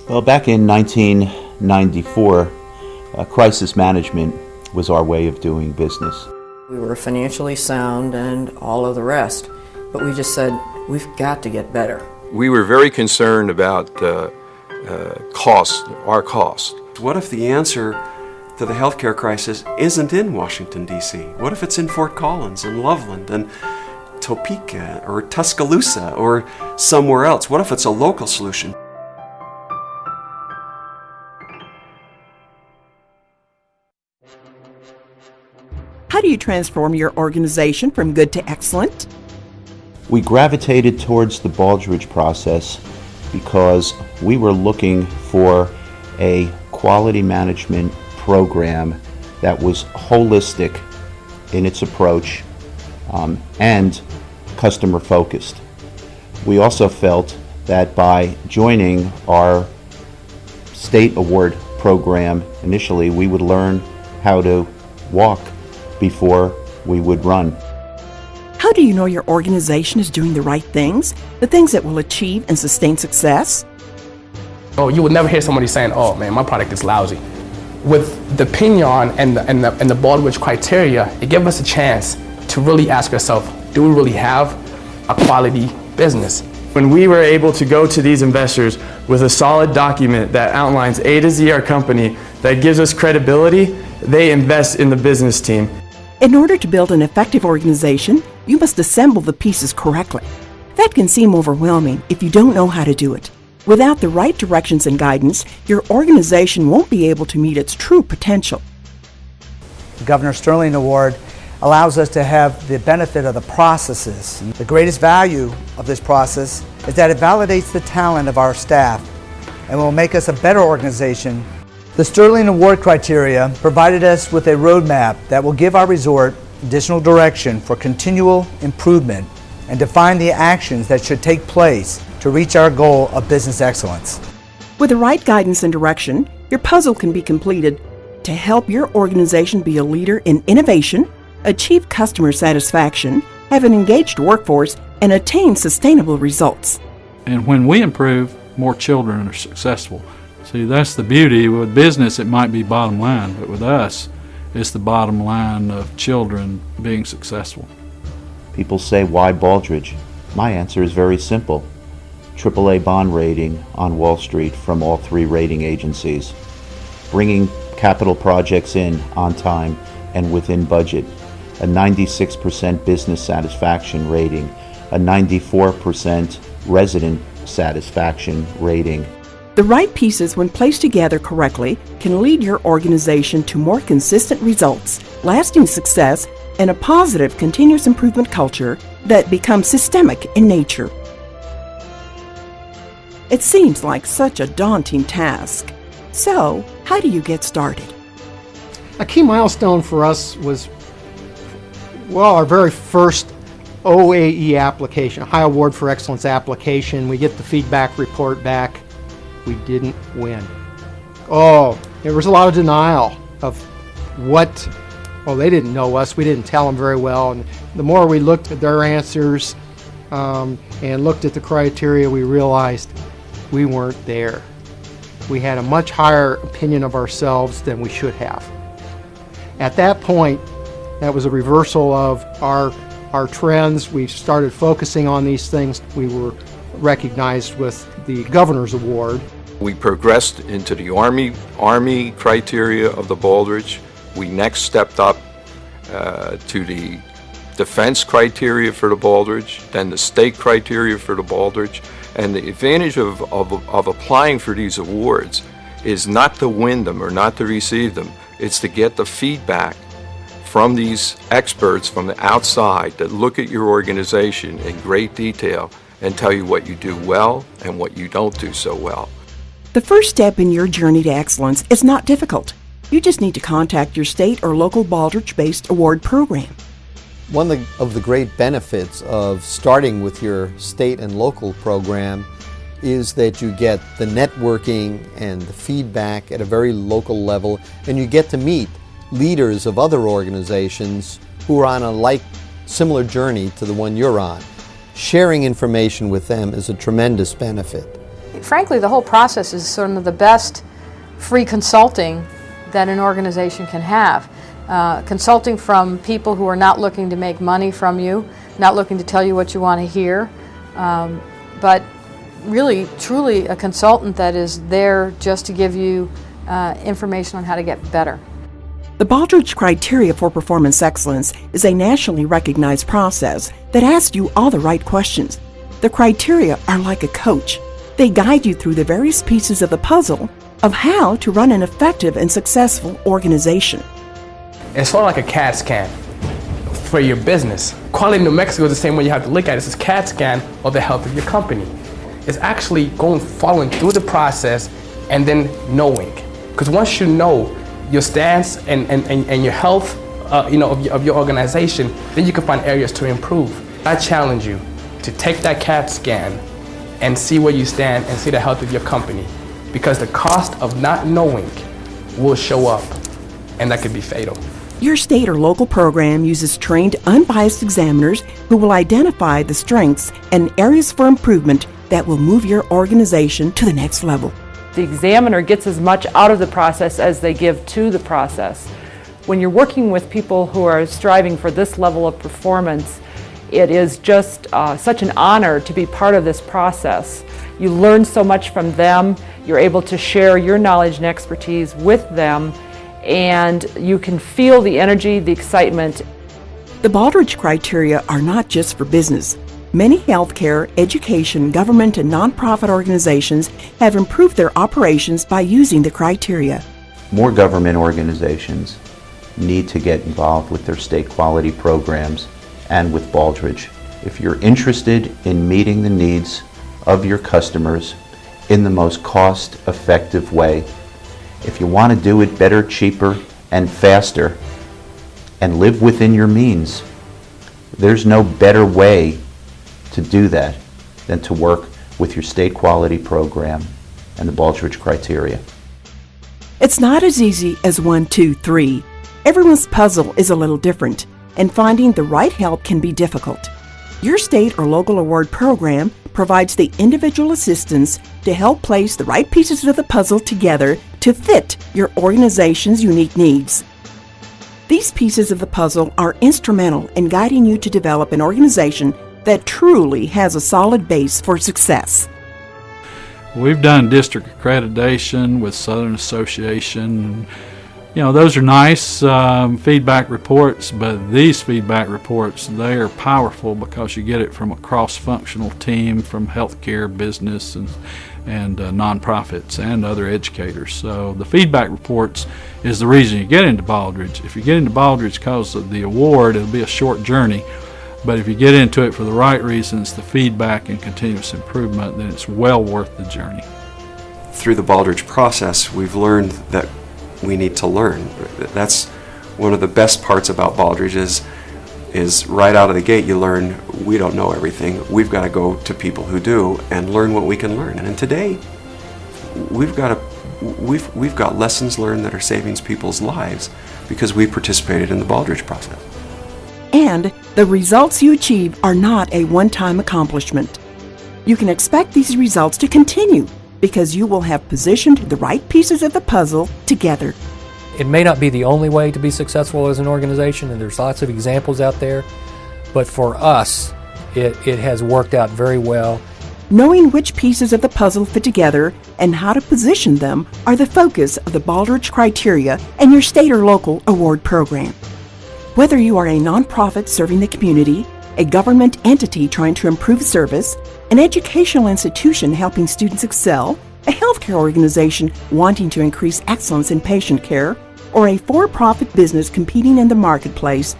Well, back in 1994, crisis management was our way of doing business. We were financially sound and all of the rest, but we just said, we've got to get better. We were very concerned about our cost. What if the answer to the healthcare crisis isn't in Washington, D.C.? What if it's in Fort Collins and Loveland and Topeka or Tuscaloosa or somewhere else? What if it's a local solution? How do you transform your organization from good to excellent? We gravitated towards the Balrige process because we were looking for a quality management program that was holistic in its approach and customer focused. We also felt that by joining our state award program initially, we would learn how to walk before we would run. How do you know your organization is doing the right things, the things that will achieve and sustain success? Oh, you would never hear somebody saying, "Oh man, my product is lousy." With the Pinion and the Balrige Criteria, it gave us a chance to really ask ourselves, do we really have a quality business? When we were able to go to these investors with a solid document that outlines A to Z our company, that gives us credibility, they invest in the business team. In order to build an effective organization, you must assemble the pieces correctly. That can seem overwhelming if you don't know how to do it. Without the right directions and guidance, your organization won't be able to meet its true potential. The Governor Sterling Award allows us to have the benefit of the processes. The greatest value of this process is that it validates the talent of our staff and will make us a better organization. The Sterling Award criteria provided us with a roadmap that will give our resort additional direction for continual improvement and define the actions that should take place to reach our goal of business excellence. With the right guidance and direction, your puzzle can be completed to help your organization be a leader in innovation, achieve customer satisfaction, have an engaged workforce, and attain sustainable results. And when we improve, more children are successful. See, that's the beauty. With business, it might be bottom line, but with us, it's the bottom line of children being successful. People say, why Balrige? My answer is very simple. AAA bond rating on Wall Street from all three rating agencies. Bringing capital projects in on time and within budget. A 96% business satisfaction rating. A 94% resident satisfaction rating. The right pieces, when placed together correctly, can lead your organization to more consistent results, lasting success, and a positive continuous improvement culture that becomes systemic in nature. It seems like such a daunting task. So, how do you get started? A key milestone for us was, well, our very first OAE application, Ohio Award for Excellence application. We get the feedback report back. We didn't win. Oh, there was a lot of denial of what, well, they didn't know us. We didn't tell them very well. And the more we looked at their answers and looked at the criteria, we realized we weren't there. We had a much higher opinion of ourselves than we should have. At that point, that was a reversal of our trends. We started focusing on these things. We were recognized with the Governor's Award. We progressed into the Army criteria of the Balrige. We next stepped up to the defense criteria for the Balrige, then the state criteria for the Balrige. And the advantage of applying for these awards is not to win them or not to receive them. It's to get the feedback from these experts from the outside that look at your organization in great detail and tell you what you do well and what you don't do so well. The first step in your journey to excellence is not difficult. You just need to contact your state or local Balrige-based award program. One of the great benefits of starting with your state and local program is that you get the networking and the feedback at a very local level, and you get to meet leaders of other organizations who are on a similar journey to the one you're on. Sharing information with them is a tremendous benefit. frankly, the whole process is sort of the best free consulting that an organization can have. Consulting from people who are not looking to make money from you, not looking to tell you what you want to hear, but really, truly a consultant that is there just to give you information on how to get better. The Balrige Criteria for Performance Excellence is a nationally recognized process that asks you all the right questions. The criteria are like a coach. They guide you through the various pieces of the puzzle of how to run an effective and successful organization. It's sort of like a CAT scan for your business. Quality New Mexico is the same way you have to look at it. It's a CAT scan of the health of your company. It's actually following through the process and then knowing. Because once you know your stance and your health of your organization, then you can find areas to improve. I challenge you to take that CAT scan and see where you stand and see the health of your company. Because the cost of not knowing will show up, and that could be fatal. Your state or local program uses trained, unbiased examiners who will identify the strengths and areas for improvement that will move your organization to the next level. The examiner gets as much out of the process as they give to the process. When you're working with people who are striving for this level of performance, it is just such an honor to be part of this process. You learn so much from them, you're able to share your knowledge and expertise with them, and you can feel the energy, the excitement. The Balrige Criteria are not just for business. Many healthcare, education, government, and nonprofit organizations have improved their operations by using the criteria. More government organizations need to get involved with their state quality programs and with Balrige. If you're interested in meeting the needs of your customers in the most cost-effective way, if you want to do it better, cheaper, and faster, and live within your means, there's no better way to do that than to work with your state quality program and the Balrige Criteria. It's not as easy as 1, 2, 3. Everyone's puzzle is a little different, and finding the right help can be difficult. Your state or local award program provides the individual assistance to help place the right pieces of the puzzle together to fit your organization's unique needs. These pieces of the puzzle are instrumental in guiding you to develop an organization that truly has a solid base for success. We've done district accreditation with Southern Association. You know, those are nice feedback reports, but these feedback reports, they are powerful because you get it from a cross-functional team from healthcare, business, and nonprofits and other educators. So the feedback reports is the reason you get into Balrige. If you get into Balrige because of the award, it'll be a short journey. But if you get into it for the right reasons, the feedback and continuous improvement, then it's well worth the journey. Through the Balrige process, we've learned that we need to learn. That's one of the best parts about Balrige is right out of the gate you learn we don't know everything. We've got to go to people who do and learn what we can learn. And today, we've got lessons learned that are saving people's lives because we participated in the Balrige process. And the results you achieve are not a one-time accomplishment. You can expect these results to continue because you will have positioned the right pieces of the puzzle together. It may not be the only way to be successful as an organization, and there's lots of examples out there, but for us, it has worked out very well. Knowing which pieces of the puzzle fit together and how to position them are the focus of the Balrige Criteria and your state or local award program. Whether you are a nonprofit serving the community, a government entity trying to improve service, an educational institution helping students excel, a healthcare organization wanting to increase excellence in patient care, or a for-profit business competing in the marketplace,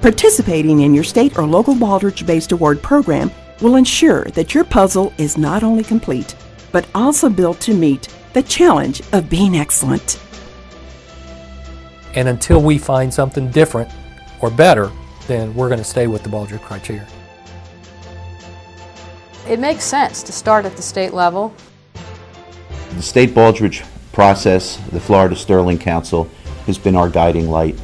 participating in your state or local Balrige-based award program will ensure that your puzzle is not only complete, but also built to meet the challenge of being excellent. And until we find something different or better, then we're going to stay with the Balrige Criteria. It makes sense to start at the state level. The state Balrige process, the Florida Sterling Council, has been our guiding light.